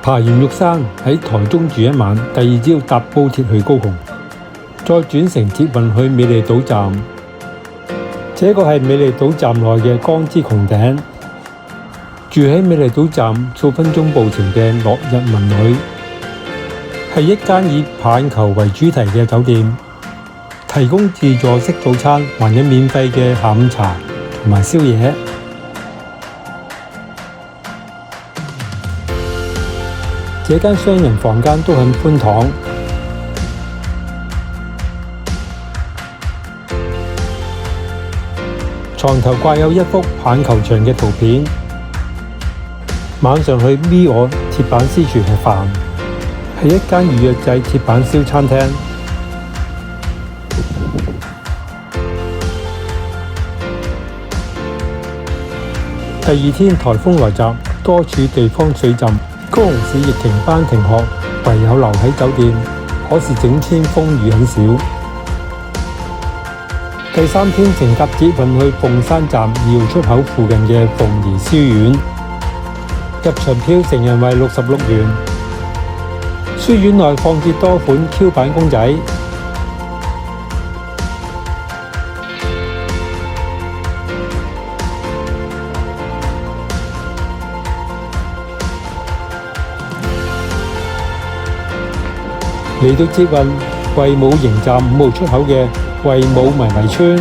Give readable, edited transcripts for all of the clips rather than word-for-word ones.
爬完玉山喺台中住一晚，第二朝搭高鐵去高雄，再轉乘捷運去美麗島站。這個係美麗島站內嘅江之穹頂。住喺美麗島站數分鐘步程嘅落日文旅，係一間以棒球為主題嘅酒店，提供自助式早餐，還有免費嘅下午茶同埋宵夜。這間雙人房間都很寬敞，床頭掛有一幅棒球場嘅圖片。晚上去咪我鐵板私廚食飯，係一間預約制鐵板燒餐廳。第二天颱風來襲，多處地方水浸。高雄市亦停班停學，唯有留喺酒店。可是整天風雨很少。第三天乘搭捷運去鳳山站2號出口附近嘅鳳儀書院，入場票成人為66元。書院內放置多款 Q 版公仔。嚟到捷運衛武營站5號出口嘅衛武迷迷村，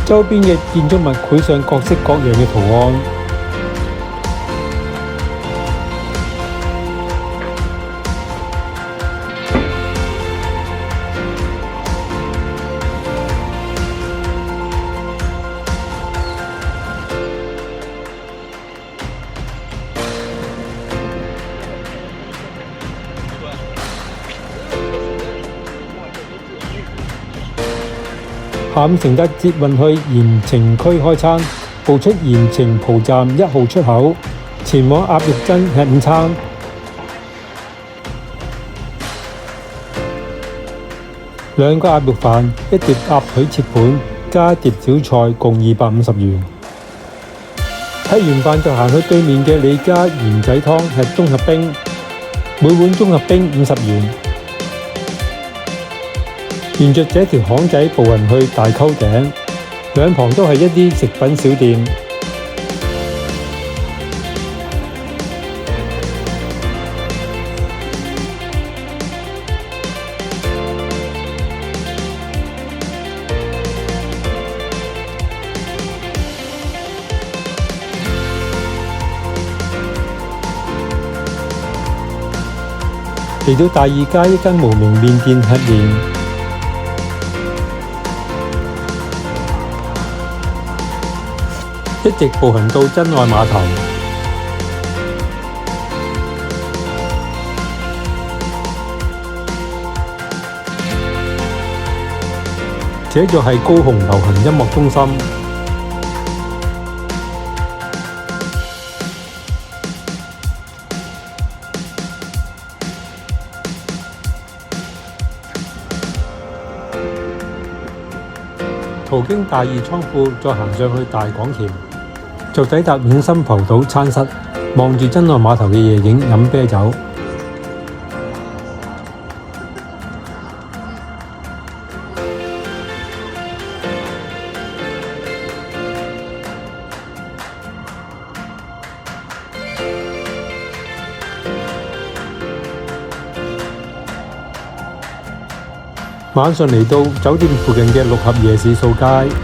周邊嘅建築物繪上各式各樣嘅圖案。下午乘搭捷運去鹽埕區開餐，步出鹽埕蒲站1號出口，前往鴨肉珍吃午餐。2個鴨肉飯，1碟鴨腿切盤，加1碟小菜，共250元。吃完飯就行去對面嘅李家鹽仔湯吃綜合冰，每碗綜合冰50元。沿着這條巷仔步行去大溝頂，兩旁都係一啲食品小店。嚟到大義街一間無名麵店吃麵。一直步行到真愛碼頭，這就係高雄流行音樂中心。途經大義倉庫，再行上去大廣橋，就抵達永心浮島餐室，望住真愛碼頭嘅夜景，飲啤酒。晚上嚟到酒店附近嘅六合夜市掃街，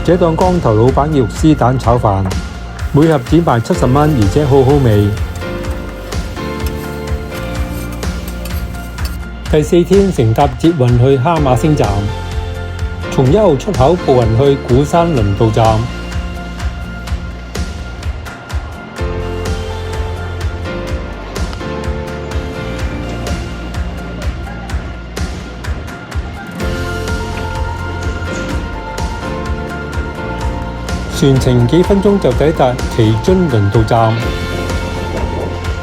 這檔光頭老闆嘅肉絲蛋炒飯，每盒只賣70蚊，而且好好味。第4天乘搭捷運去哈馬星站，從1號出口步行去鼓山輪渡站。全程幾分鐘就抵達旗津輪渡站，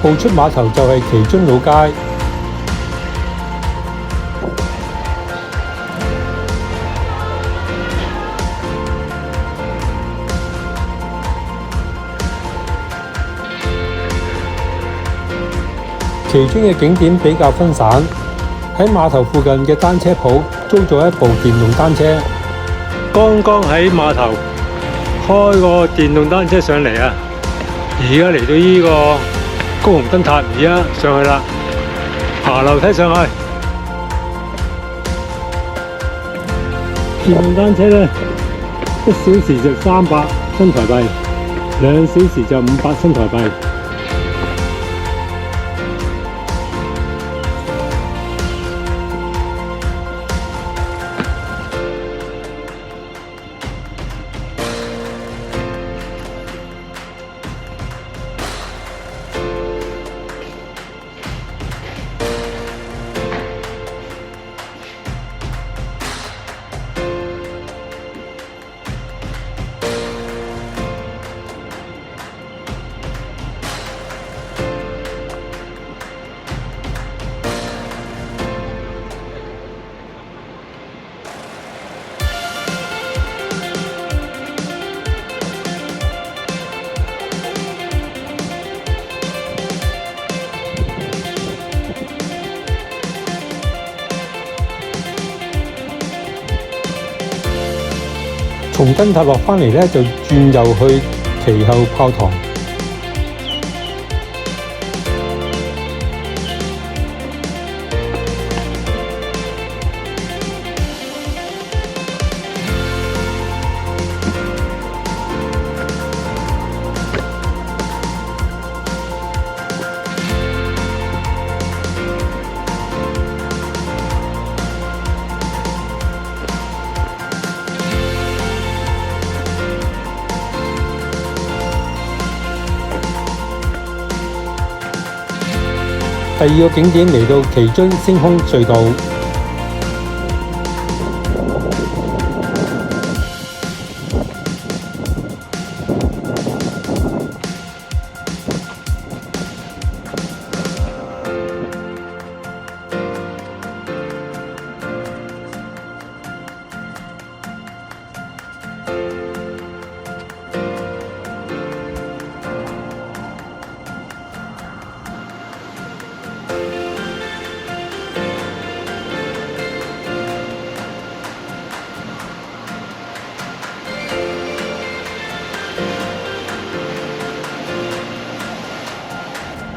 步出碼頭就係旗津老街。其中嘅景點比較分散。喺碼頭附近嘅單車鋪租咗一部電動單車。剛剛喺碼頭開個電動單車上嚟啊！而家嚟到呢個高雄燈塔，而家上去啦，爬樓梯上去。電動單車呢，1小時就300新台幣，2小時就500新台幣。從燈塔落返嚟呢，就轉右去其後炮塘。第二個景點嚟到旗津星空隧道。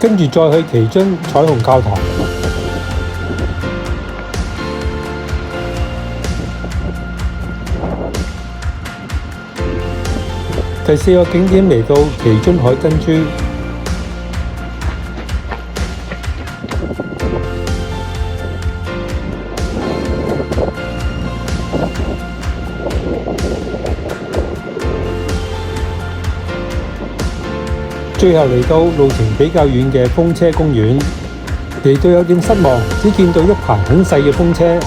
跟住再去旗津彩虹教堂。第四個景點嚟到旗津海珍珠。最後嚟到路程比較遠嘅風車公園，嚟到有點失望，只見到一排很細嘅風車。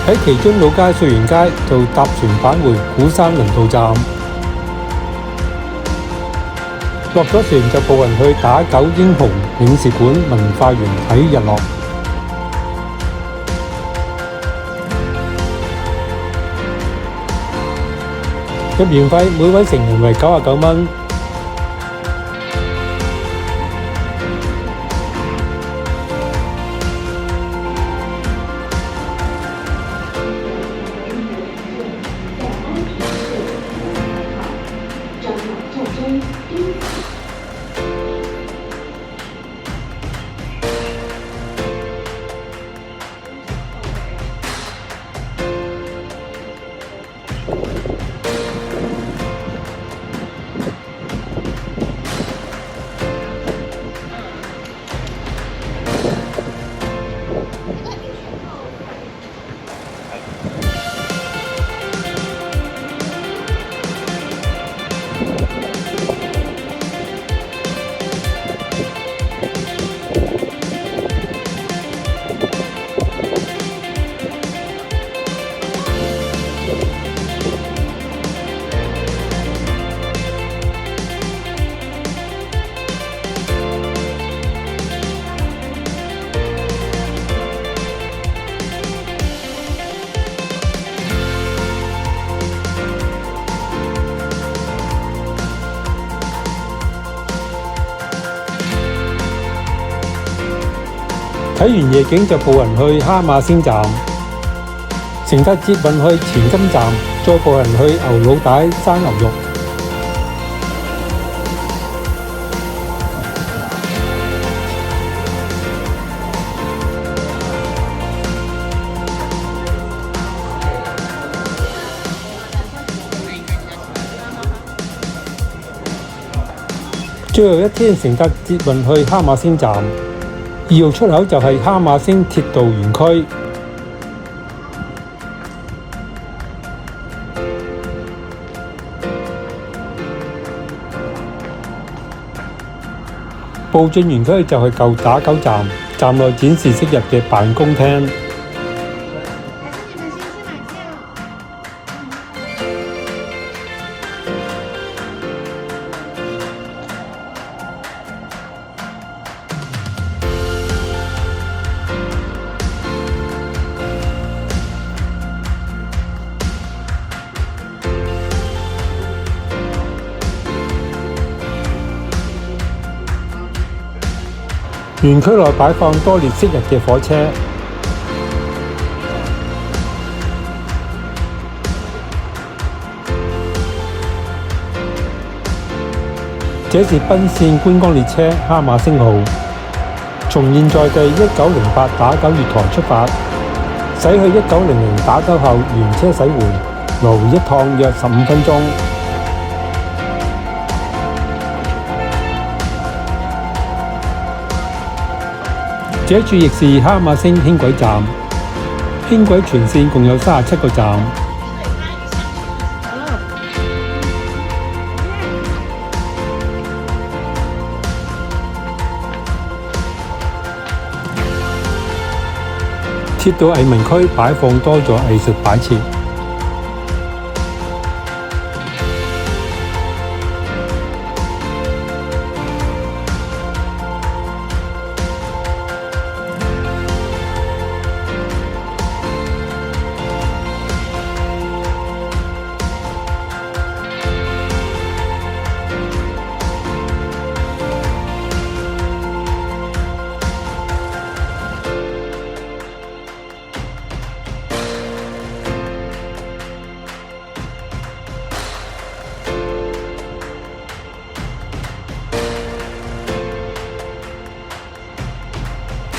喺旗津老街、瑞園街就搭船返回鼓山輪渡站，落咗船就步行去打狗英雄領事館文化園睇日落。入園費每位成人為99蚊。睇完夜景就步行去哈馬星站，乘搭捷運去前金站，再步行去牛老大生牛肉。最後一天乘搭捷運去哈馬星站，2號出口就係哈馬星鐵道園區。步進園區就係舊打狗站，站內展示昔日嘅辦公廳。園區內擺放多列昔日嘅火車，這是賓線觀光列車哈馬星號，從現在地1908打狗月台出發，駛去1900打狗後原車駛回，來回一趟約15分鐘。這處亦是哈馬星輕軌站，輕軌全線共有37個站。鐵道藝文區擺放多咗藝術擺設。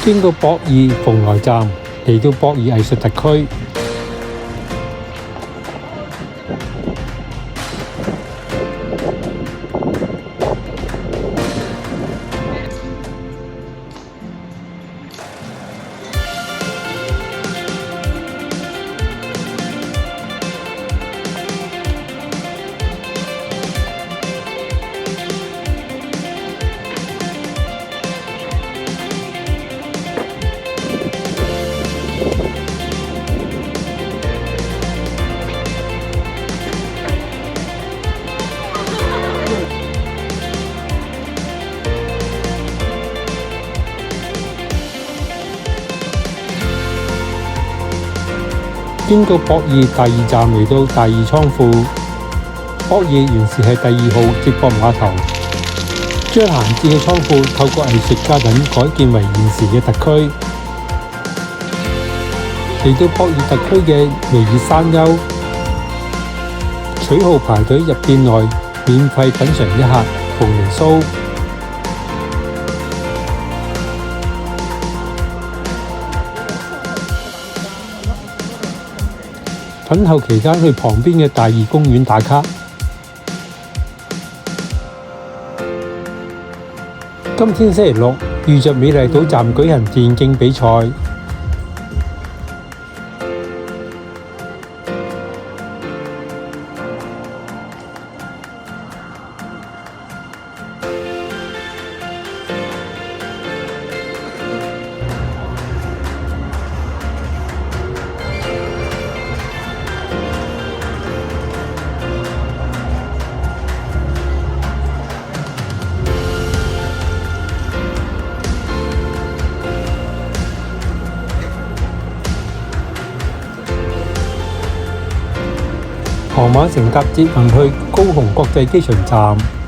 經過博爾蓬萊站，嚟到博爾藝術特區。經過博爾第2站嚟到第2倉庫，博爾原是係第2號接駁碼頭，將閒置嘅倉庫透過藝術家等改建為現時嘅特區。嚟到博爾特區嘅尼爾山丘，取號排隊入店內免費品嚐一下鳳梨酥。等候期間去旁邊嘅大義公園打卡。今天星期六，遇着美麗島站舉行電競比賽。傍晚乘搭捷運去高雄國際機場站。